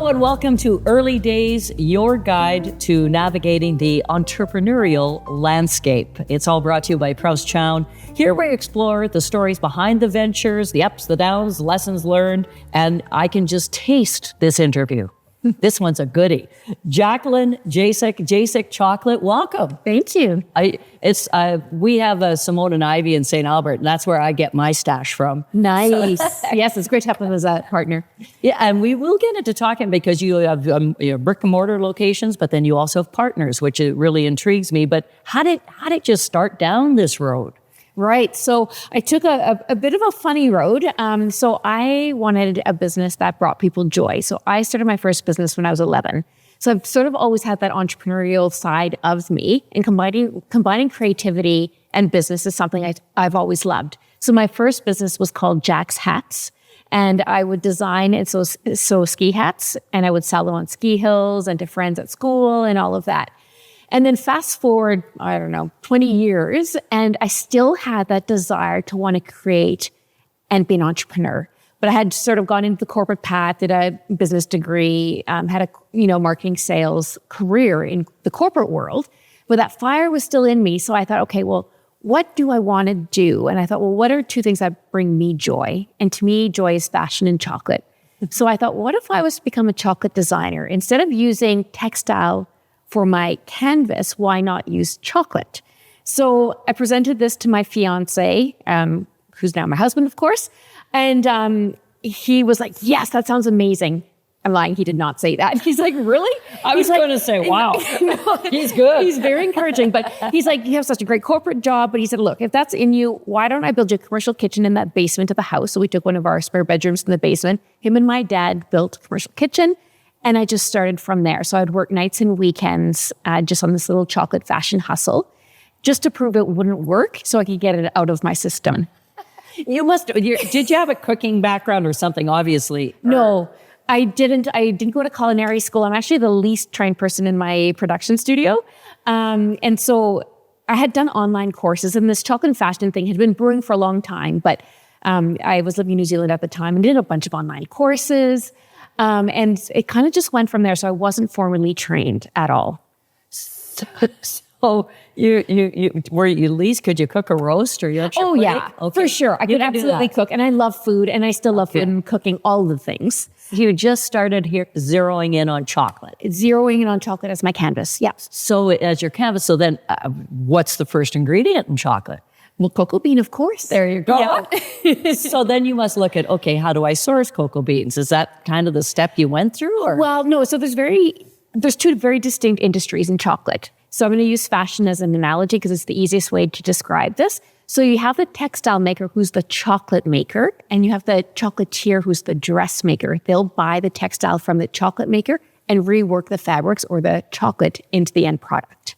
Hello and welcome to Early Days, your guide to navigating the entrepreneurial landscape. It's all brought to you by Prowse Chown. Here we explore the stories behind the ventures, the ups, the downs, lessons learned, and I can just taste this interview. This one's a goodie. Jacqueline Jacek, Jacek Chocolate, welcome. Thank you. We have Simone and Ivy in St. Albert, and that's where I get my stash from. Nice. Yes, it's great to have them as a partner. Yeah, and we will get into talking because you have brick and mortar locations, but then you also have partners, which it really intrigues me. But how did you start down this road? Right. So I took a bit of a funny road. So I wanted a business that brought people joy. So I started my first business when I was 11. So I've sort of always had that entrepreneurial side of me, and combining creativity and business is something I've always loved. So my first business was called Jack's Hats, and I would design and sew ski hats, and I would sell them on ski hills and to friends at school and all of that. And then fast forward, 20 years, and I still had that desire to want to create and be an entrepreneur. But I had sort of gone into the corporate path, did a business degree, had a marketing sales career in the corporate world. But that fire was still in me. So I thought, okay, well, what do I want to do? And I thought, well, what are two things that bring me joy? And to me, joy is fashion and chocolate. So I thought, what if I was to become a chocolate designer? Instead of using textile for my canvas, why not use chocolate? So I presented this to my fiance, who's now my husband, of course. And he was like, yes, that sounds amazing. I'm lying. He did not say that. He's like, really? I was going to say, wow, he's good. He's very encouraging. But he's like, you have such a great corporate job. But he said, look, if that's in you, why don't I build you a commercial kitchen in that basement of the house? So we took one of our spare bedrooms in the basement. Him and my dad built a commercial kitchen. And I just started from there. So I'd work nights and weekends just on this little chocolate fashion hustle just to prove it wouldn't work so I could get it out of my system. Did you have a cooking background or something, obviously? No, I didn't. I didn't go to culinary school. I'm actually the least trained person in my production studio. And so I had done online courses, and this chocolate and fashion thing had been brewing for a long time. But I was living in New Zealand at the time and did a bunch of online courses. And it kind of just went from there. So I wasn't formally trained at all. So you were you at least could you cook a roast or you? Oh yeah, okay. For sure. I could absolutely cook, and I love food, and I still love food and cooking, all the things. You just started here zeroing in on chocolate. Zeroing in on chocolate as my canvas. Yeah. So as your canvas. So then, what's the first ingredient in chocolate? Well, cocoa bean, of course. There you go. Yeah. So then you must look at, okay, how do I source cocoa beans? Is that kind of the step you went through? Or? Well, no. So there's two very distinct industries in chocolate. So I'm going to use fashion as an analogy because it's the easiest way to describe this. So you have the textile maker who's the chocolate maker, and you have the chocolatier who's the dressmaker. They'll buy the textile from the chocolate maker and rework the fabrics or the chocolate into the end product.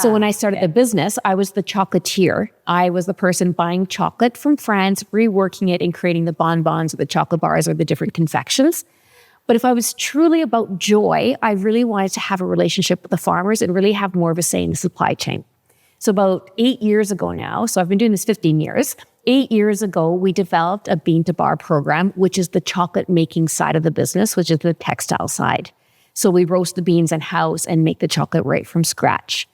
So when I started the business, I was the chocolatier. I was the person buying chocolate from France, reworking it and creating the bonbons or the chocolate bars or the different confections. But if I was truly about joy, I really wanted to have a relationship with the farmers and really have more of a say in the supply chain. So about 8 years ago now, so I've been doing this 15 years. 8 years ago, we developed a bean to bar program, which is the chocolate making side of the business, which is the textile side. So we roast the beans in-house and make the chocolate right from scratch.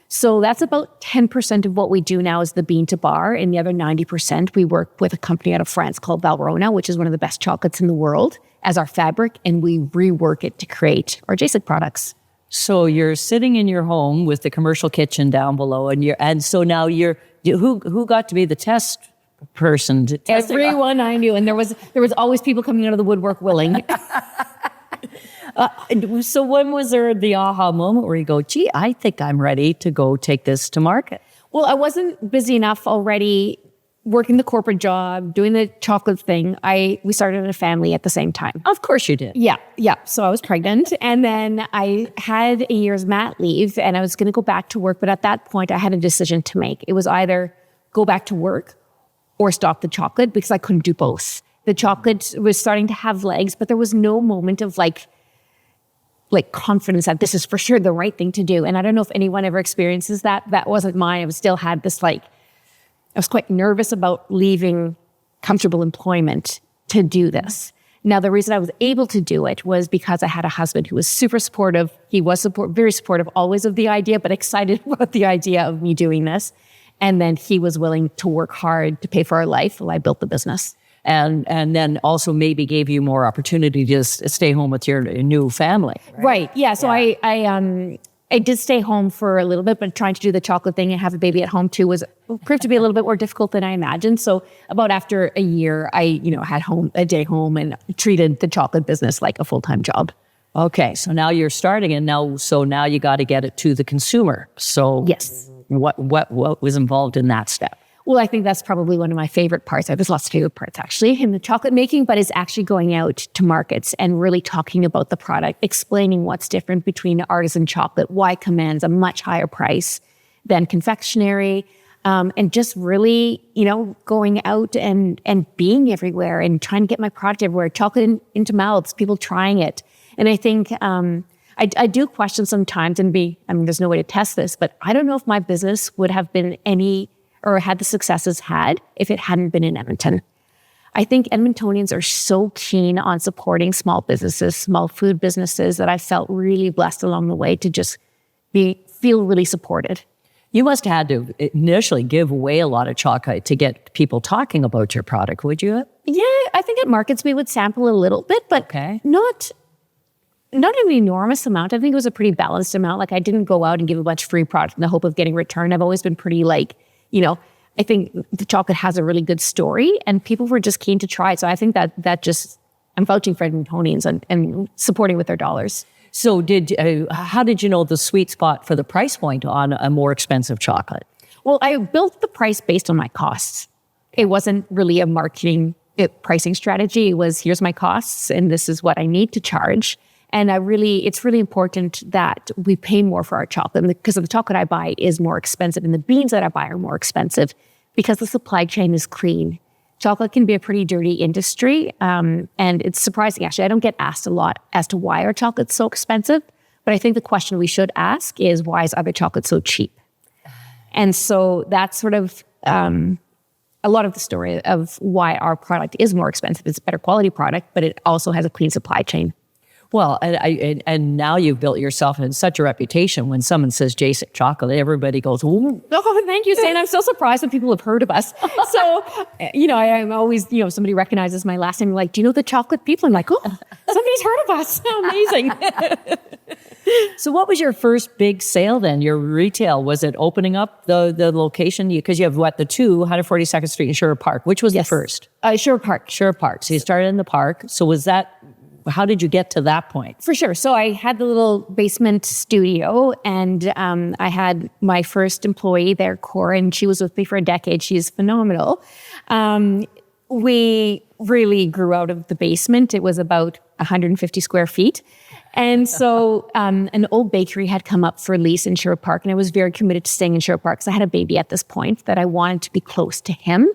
So that's about 10% of what we do now is the bean to bar. And the other 90%, we work with a company out of France called Valrhona, which is one of the best chocolates in the world, as our fabric. And we rework it to create our Jacek products. So you're sitting in your home with the commercial kitchen down below. And so now who got to be the test person? To test Everyone I knew. And there was always people coming out of the woodwork willing. So when was there the aha moment where you go, gee, I think I'm ready to go take this to market? Well, I wasn't busy enough already working the corporate job, doing the chocolate thing. We started a family at the same time. Of course you did. Yeah. So I was pregnant, and then I had a year's mat leave, and I was going to go back to work. But at that point, I had a decision to make. It was either go back to work or stop the chocolate, because I couldn't do both. The chocolate was starting to have legs, but there was no moment of like confidence that this is for sure the right thing to do. And I don't know if anyone ever experiences that. That wasn't mine. I still had this I was quite nervous about leaving comfortable employment to do this. Now, the reason I was able to do it was because I had a husband who was super supportive. He was very supportive always of the idea, but excited about the idea of me doing this. And then he was willing to work hard to pay for our life while I built the business. And then also maybe gave you more opportunity to just stay home with your new family. Right. Yeah. So I did stay home for a little bit, but trying to do the chocolate thing and have a baby at home too proved to be a little bit more difficult than I imagined. So about after a year, I had a day home and treated the chocolate business like a full-time job. Okay. So now you're starting and now you got to get it to the consumer. So yes. What was involved in that step? Well, I think that's probably one of my favorite parts. There's lots of favorite parts actually in the chocolate making, but it's actually going out to markets and really talking about the product, explaining what's different between artisan chocolate, why it commands a much higher price than confectionery, and just really, going out and being everywhere and trying to get my product everywhere, chocolate into mouths, people trying it. And I think I do question sometimes there's no way to test this, but I don't know if my business would have been or had the successes had if it hadn't been in Edmonton. I think Edmontonians are so keen on supporting small businesses, small food businesses, that I felt really blessed along the way to just feel really supported. You must have had to initially give away a lot of chocolate to get people talking about your product, would you? Yeah, I think at markets we would sample a little bit, but not an enormous amount. I think it was a pretty balanced amount. Like I didn't go out and give a bunch of free product in the hope of getting return. I've always been pretty I think the chocolate has a really good story and people were just keen to try it. So I think that just, I'm vouching for Edmontonians and supporting with their dollars. So how did you know the sweet spot for the price point on a more expensive chocolate? Well, I built the price based on my costs. It wasn't really a pricing strategy. It was, here's my costs and this is what I need to charge. And it's really important that we pay more for our chocolate because the chocolate I buy is more expensive and the beans that I buy are more expensive because the supply chain is clean. Chocolate can be a pretty dirty industry. And it's surprising, actually. I don't get asked a lot as to why our chocolate's so expensive. But I think the question we should ask is, why is other chocolate so cheap? And so that's sort of a lot of the story of why our product is more expensive. It's a better quality product, but it also has a clean supply chain. Well, and now you've built yourself in such a reputation. When someone says Jacek Chocolate, everybody goes, "Ooh." Oh, thank you, Shane. I'm so surprised when people have heard of us. So, I'm always, somebody recognizes my last name, like, do you know the chocolate people? I'm like, oh, somebody's heard of us. Amazing. So what was your first big sale then? Your retail, was it opening up the location? Because you have the 142nd Street in Sherwood Park. Which was the first? Sherwood Park. Sherwood Park. So you started in the park. So how did you get to that point? For sure. So I had the little basement studio and I had my first employee there, Cora, and she was with me for a decade. She's phenomenal. We really grew out of the basement. It was about 150 square feet. And so an old bakery had come up for lease in Sherwood Park, and I was very committed to staying in Sherwood Park because I had a baby at this point that I wanted to be close to him,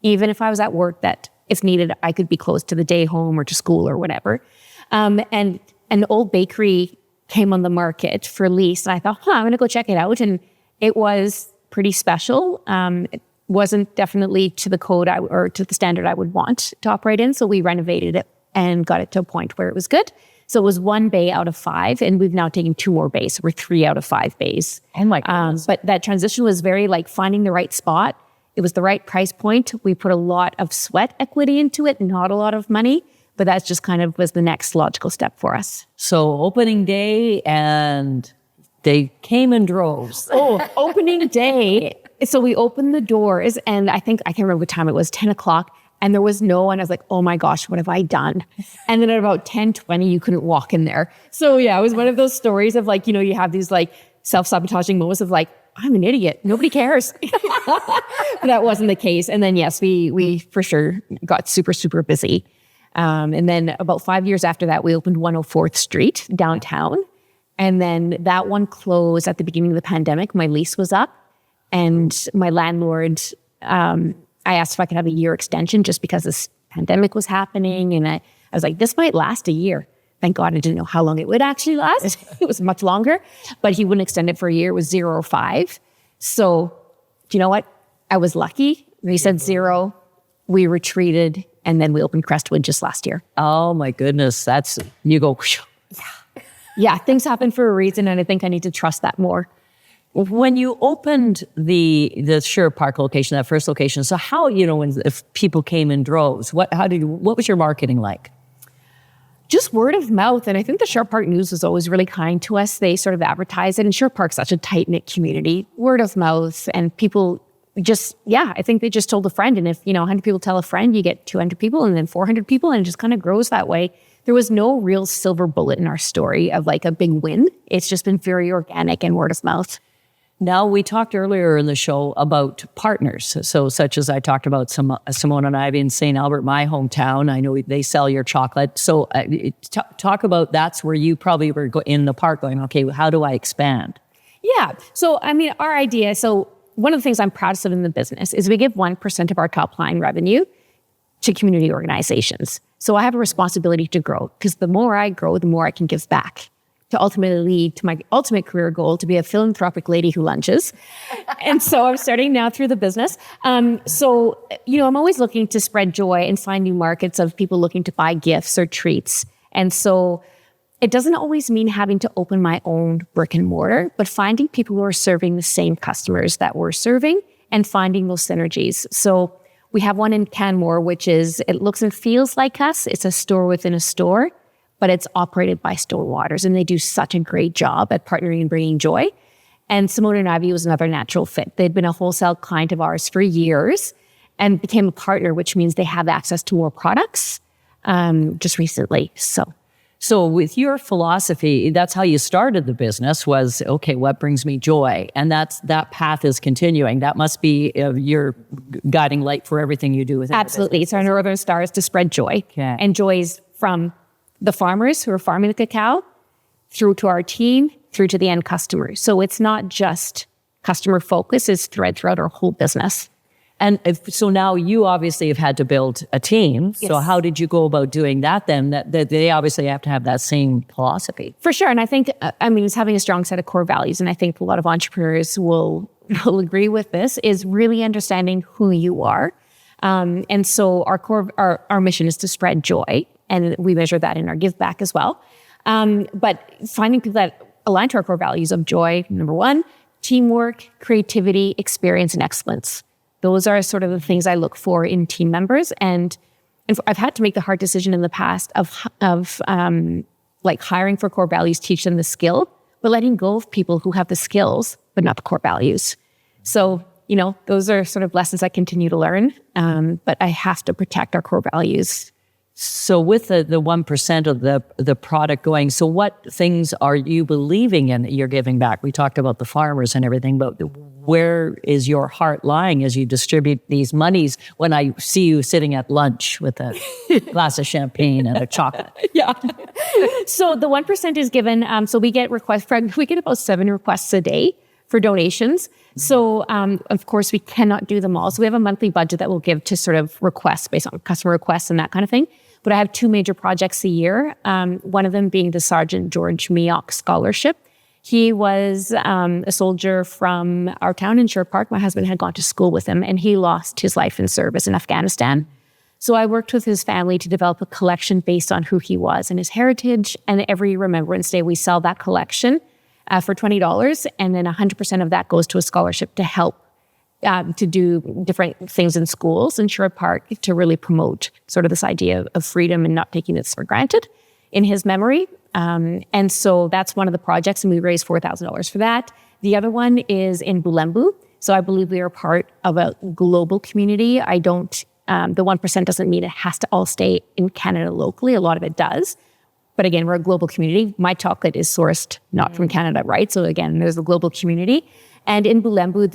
even if I was at work, that if needed, I could be close to the day home or to school or whatever. And an old bakery came on the market for lease, and I thought, I'm going to go check it out. And it was pretty special. It wasn't definitely to the code or to the standard I would want to operate in. So we renovated it and got it to a point where it was good. So it was 1 bay out of 5, and we've now taken 2 more bays. So we're 3 out of 5 bays. Oh my goodness. But that transition was very like finding the right spot. It was the right price point. We put a lot of sweat equity into it, not a lot of money, but that's just kind of was the next logical step for us. So opening day, and they came in droves. Oh, opening day. So we opened the doors, and I can't remember what time it was, 10 o'clock, and there was no one. I was like, oh my gosh, what have I done? And then at about 10:20, you couldn't walk in there. So yeah, it was one of those stories of like, you have these like self-sabotaging moments of like, I'm an idiot. Nobody cares. But that wasn't the case. And then yes, we for sure got super, super busy. And then about 5 years after that, we opened 104th Street downtown. And then that one closed at the beginning of the pandemic. My lease was up, and my landlord, I asked if I could have a year extension just because this pandemic was happening. And I was like, this might last a year. Thank God I didn't know how long it would actually last. It was much longer, but he wouldn't extend it for a year. It was 0 or 5. So do you know what? I was lucky. He said 0. We retreated And then we opened Crestwood just last year. Oh my goodness. You go. Yeah, things happen for a reason. And I think I need to trust that more. When you opened the Sherwood Park location, that first location, so how, if people came in droves, what was your marketing like? Just word of mouth. And I think the Sherwood Park News was always really kind to us. They sort of advertise it. And Sherwood Park's such a tight-knit community. Word of mouth. And people I think they just told a friend. And if, 100 people tell a friend, you get 200 people and then 400 people. And it just kind of grows that way. There was no real silver bullet in our story of like a big win. It's just been very organic and word of mouth. Now, we talked earlier in the show about partners. So such as I talked about Simone and Ivy in St. Albert, my hometown. I know they sell your chocolate. So talk about that's where you probably were in the park going, okay, how do I expand? Yeah. So, our idea, one of the things I'm proudest of in the business is we give 1% of our top line revenue to community organizations. So I have a responsibility to grow because the more I grow, the more I can give back, to ultimately lead to my ultimate career goal to be a philanthropic lady who lunches. And so I'm starting now through the business. I'm always looking to spread joy and find new markets of people looking to buy gifts or treats. And so it doesn't always mean having to open my own brick and mortar, but finding people who are serving the same customers that we're serving and finding those synergies. So we have one in Canmore, which it looks and feels like us. It's a store within a store, but it's operated by Still Waters, and they do such a great job at partnering and bringing joy. And Simone and Ivy was another natural fit. They'd been a wholesale client of ours for years and became a partner, which means they have access to more products just recently. So with your philosophy, that's how you started the business was, okay, what brings me joy? And that path is continuing. That must be your guiding light for everything you do with it. Absolutely. It's our Northern Star is to spread joy. Okay. And joy is from the farmers who are farming the cacao through to our team, through to the end customer. So it's not just customer focus, it's throughout our whole business. And so now you obviously have had to build a team. Yes. So how did you go about doing that then? That they obviously have to have that same philosophy. For sure. And I think, it's having a strong set of core values. And I think a lot of entrepreneurs will agree with this, is really understanding who you are. And so our mission is to spread joy. And we measure that in our give back as well. But finding people that align to our core values of joy, number one, teamwork, creativity, experience, and excellence. Those are sort of the things I look for in team members. And I've had to make the hard decision in the past of hiring for core values, teach them the skill, but letting go of people who have the skills, but not the core values. So, those are sort of lessons I continue to learn. But I have to protect our core values. So with the 1% of the product going, so what things are you believing in that you're giving back? We talked about the farmers and everything, but where is your heart lying as you distribute these monies when I see you sitting at lunch with a glass of champagne and a chocolate? Yeah. So the 1% is given, so we get about 7 requests a day for donations. So, of course, we cannot do them all. So we have a monthly budget that we'll give to sort of requests based on customer requests and that kind of thing. But I have 2 major projects a year, one of them being the Sergeant George Mioch Scholarship. He was a soldier from our town in Sherwood Park. My husband had gone to school with him, and he lost his life in service in Afghanistan. So I worked with his family to develop a collection based on who he was and his heritage. And every Remembrance Day, we sell that collection for $20, and then 100% of that goes to a scholarship to help to do different things in schools in Sherwood Park to really promote sort of this idea of freedom and not taking this for granted in his memory. And so that's one of the projects, and we raised $4,000 for that. The other one is in Bulembu. So I believe we are part of a global community. The 1% doesn't mean it has to all stay in Canada locally. A lot of it does. But again, we're a global community. My chocolate is sourced not from Canada, right? So again, there's a global community. And in Bulembu,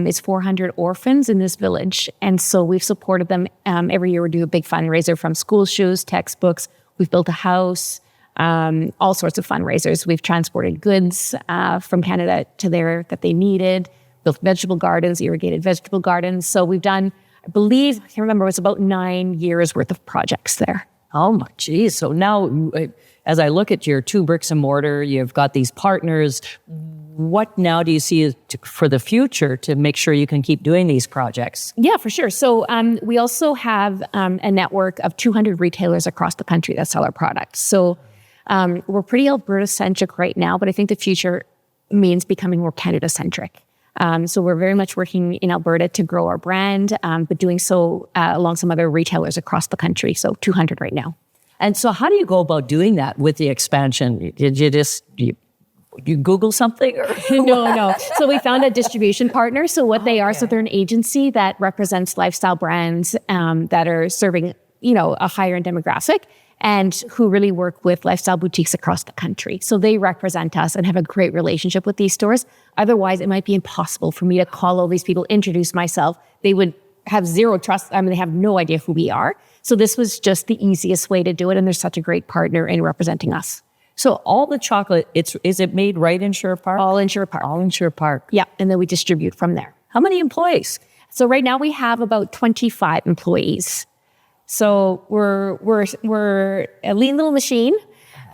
it's 400 orphans in this village. And so we've supported them. Every year we do a big fundraiser, from school shoes, textbooks. We've built a house, all sorts of fundraisers. We've transported goods from Canada to there that they needed, built vegetable gardens, irrigated vegetable gardens. So we've done, I believe, I can't remember, it was about 9 years worth of projects there. Oh my geez. So now as I look at your 2 bricks and mortar, you've got these partners. what now do you see for the future to make sure you can keep doing these projects? Yeah, for sure. So we also have a network of 200 retailers across the country that sell our products. So we're pretty Alberta-centric right now, but I think the future means becoming more Canada-centric. So we're very much working in Alberta to grow our brand, but doing so along some other retailers across the country. So 200 right now. And so how do you go about doing that with the expansion? Did you just... You Google something? Or? No. So we found a distribution partner. So what they are, so they're an agency that represents lifestyle brands that are serving, a higher end demographic and who really work with lifestyle boutiques across the country. So they represent us and have a great relationship with these stores. Otherwise, it might be impossible for me to call all these people, introduce myself. They would have zero trust. They have no idea who we are. So this was just the easiest way to do it. And they're such a great partner in representing us. So all the chocolate, is it made right in Sherwood Park? All in Sherwood Park. All in Sherwood Park. Yeah, and then we distribute from there. How many employees? So right now we have about 25 employees. So we're a lean little machine,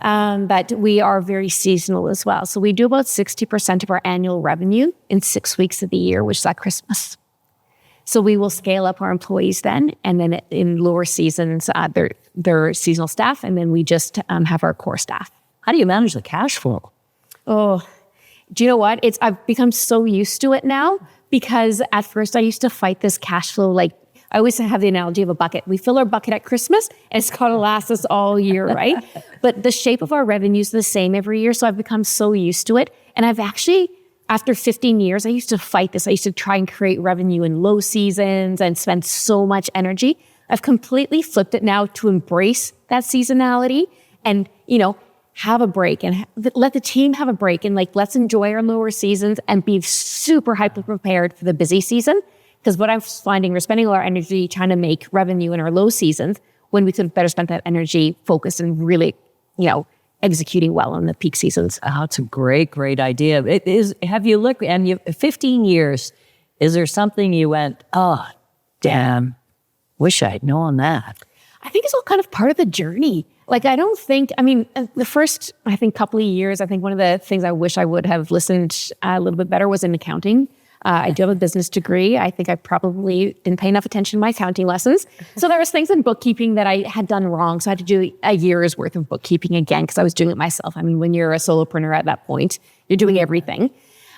but we are very seasonal as well. So we do about 60% of our annual revenue in 6 weeks of the year, which is at Christmas. So we will scale up our employees then, and then in lower seasons, they're seasonal staff, and then we just have our core staff. How do you manage the cash flow? Oh, do you know what? I've become so used to it now because at first I used to fight this cash flow. Like I always have the analogy of a bucket. We fill our bucket at Christmas and it's got to last us all year, right? But the shape of our revenue is the same every year. So I've become so used to it. And I've actually, after 15 years, I used to fight this. I used to try and create revenue in low seasons and spend so much energy. I've completely flipped it now to embrace that seasonality and, have a break and let the team have a break and let's enjoy our lower seasons and be super hyper prepared for the busy season. Because what I'm finding, we're spending all our energy trying to make revenue in our low seasons when we could have better spent that energy focused and really, executing well in the peak seasons. Oh, it's a great idea. It is. Have you looked, and 15 years, is there something you went, oh, damn, wish I'd known that? I think it's all kind of part of the journey. The first, couple of years, one of the things I wish I would have listened a little bit better was in accounting. I do have a business degree. I think I probably didn't pay enough attention to my accounting lessons. So there was things in bookkeeping that I had done wrong. So I had to do a year's worth of bookkeeping again because I was doing it myself. When you're a solopreneur at that point, you're doing everything.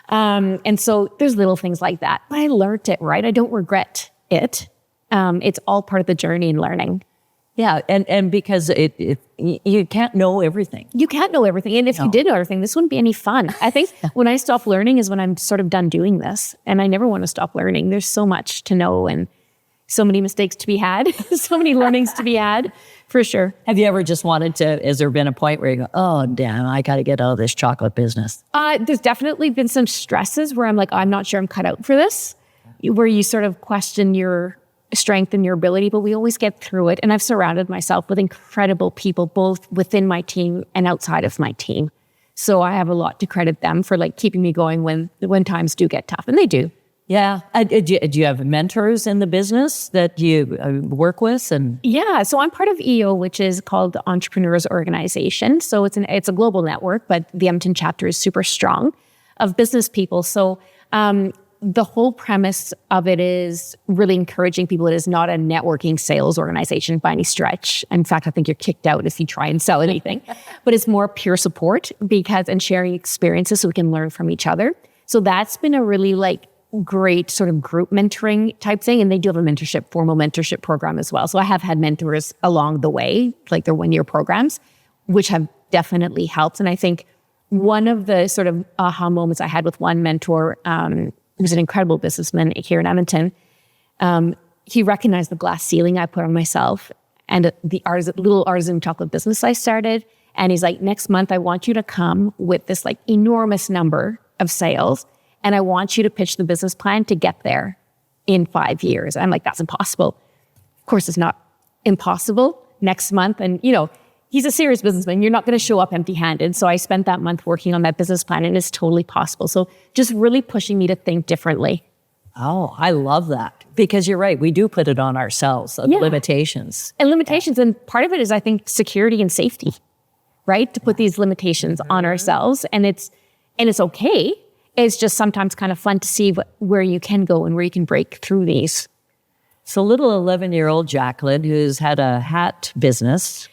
And so there's little things like that. But I learned it, right? I don't regret it. It's all part of the journey and learning. Yeah, and because you can't know everything. You can't know everything. And if you did know everything, this wouldn't be any fun. I think when I stop learning is when I'm sort of done doing this. And I never want to stop learning. There's so much to know and so many mistakes to be had, so many learnings to be had, for sure. Have you ever just wanted to, has there been a point where you go, oh, damn, I got to get out of this chocolate business? There's definitely been some stresses where I'm like, I'm not sure I'm cut out for this, where you sort of question your strength and your ability, but we always get through it. And I've surrounded myself with incredible people, both within my team and outside of my team. So I have a lot to credit them for keeping me going when times do get tough, and they do. Yeah. Do you have mentors in the business that you work with? And yeah, so I'm part of EO, which is called Entrepreneurs Organization. So it's a global network, but the Edmonton chapter is super strong of business people. So the whole premise of it is really encouraging people. It is not a networking sales organization by any stretch. In fact, I think you're kicked out if you try and sell anything. But it's more pure support and sharing experiences so we can learn from each other. So that's been a really great sort of group mentoring type thing. And they do have a formal mentorship program as well. So I have had mentors along the way, their 1-year programs, which have definitely helped. And I think one of the sort of aha moments I had with one mentor, who's an incredible businessman here in Edmonton, he recognized the glass ceiling I put on myself and the little artisan chocolate business I started. And he's like, next month, I want you to come with this enormous number of sales. And I want you to pitch the business plan to get there in 5 years. I'm like, that's impossible. Of course, it's not impossible next month. And, he's a serious businessman. You're not going to show up empty-handed. So I spent that month working on that business plan, and it's totally possible. So just really pushing me to think differently. Oh, I love that. Because you're right. We do put it on ourselves, limitations. And limitations. And part of it is, I think, security and safety, right? To put these limitations on ourselves. And it's okay. it's just sometimes kind of fun to see where you can go and where you can break through these. So little 11-year-old Jacqueline, who's had a hat business,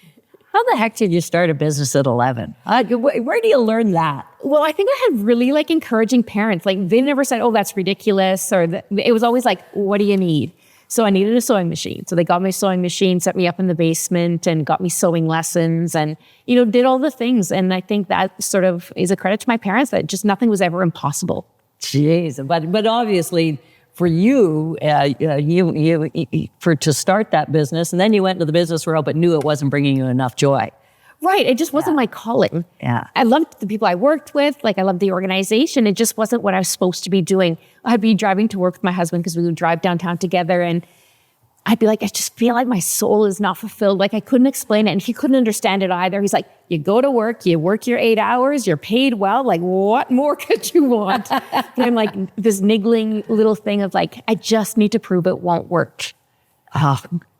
how the heck did you start a business at 11? Where do you learn that? Well, I think I had really like encouraging parents. Like they never said, oh, that's ridiculous. Or it was always like, what do you need? So I needed a sewing machine. So they got me a sewing machine, set me up in the basement and got me sewing lessons and, did all the things. And I think that sort of is a credit to my parents that just nothing was ever impossible. Jeez. But obviously for you, to start that business, and then you went into the business world, but knew it wasn't bringing you enough joy. Right. It just wasn't my calling. Yeah. I loved the people I worked with. Like I loved the organization. It just wasn't what I was supposed to be doing. I'd be driving to work with my husband because we would drive downtown together. And I'd be like, I just feel like my soul is not fulfilled. Like I couldn't explain it. And he couldn't understand it either. He's like, you go to work, you work your 8 hours, you're paid well. Like what more could you want? But I'm like this niggling little thing of like, I just need to prove it won't work.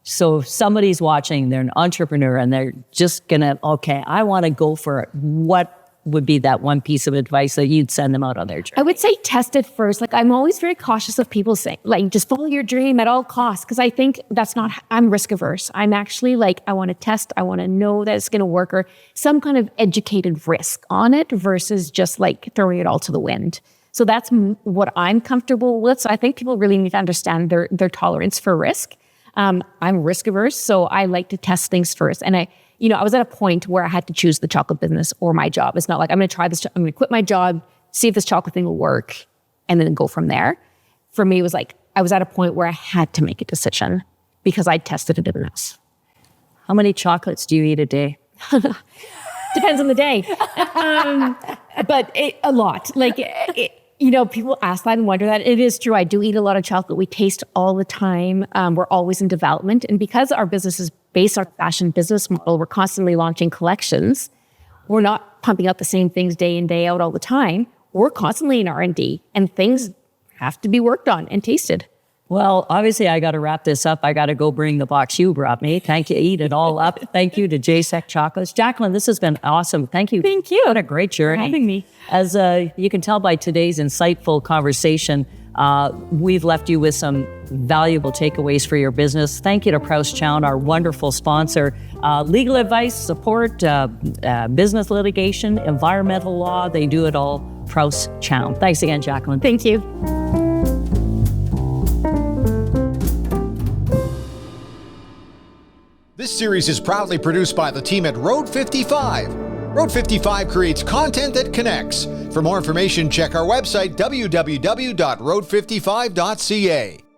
So if somebody's watching, they're an entrepreneur and they're just gonna, okay, I want to go for it. What would be that one piece of advice that you'd send them out on their journey? I would say test it first. Like I'm always very cautious of people saying, like, just follow your dream at all costs. Cause I think I'm risk averse. I'm actually like, I want to test. I want to know that it's going to work or some kind of educated risk on it versus just like throwing it all to the wind. So that's what I'm comfortable with. So I think people really need to understand their tolerance for risk. I'm risk averse, so I like to test things first. And I was at a point where I had to choose the chocolate business or my job. It's not like I'm going to try this. I'm going to quit my job, see if this chocolate thing will work, and then go from there. For me, it was like I was at a point where I had to make a decision because I tested it enough. How many chocolates do you eat a day? Depends on the day, but a lot. Like. People ask that and wonder that. It is true. I do eat a lot of chocolate. We taste all the time. We're always in development. And because our business is based on a fashion business model, we're constantly launching collections. We're not pumping out the same things day in, day out all the time. We're constantly in R&D and things have to be worked on and tasted. Well, obviously, I got to wrap this up. I got to go bring the box you brought me. Thank you. Eat it all up. Thank you to Jacek Chocolates. Jacqueline, this has been awesome. Thank you. Thank you. What a great journey. For having me. As you can tell by today's insightful conversation, we've left you with some valuable takeaways for your business. Thank you to Proust Chown, our wonderful sponsor. Legal advice, support, business litigation, environmental law, they do it all. Proust Chown. Thanks again, Jacqueline. Thank you. This series is proudly produced by the team at Road 55. Road 55 creates content that connects. For more information, check our website, www.road55.ca.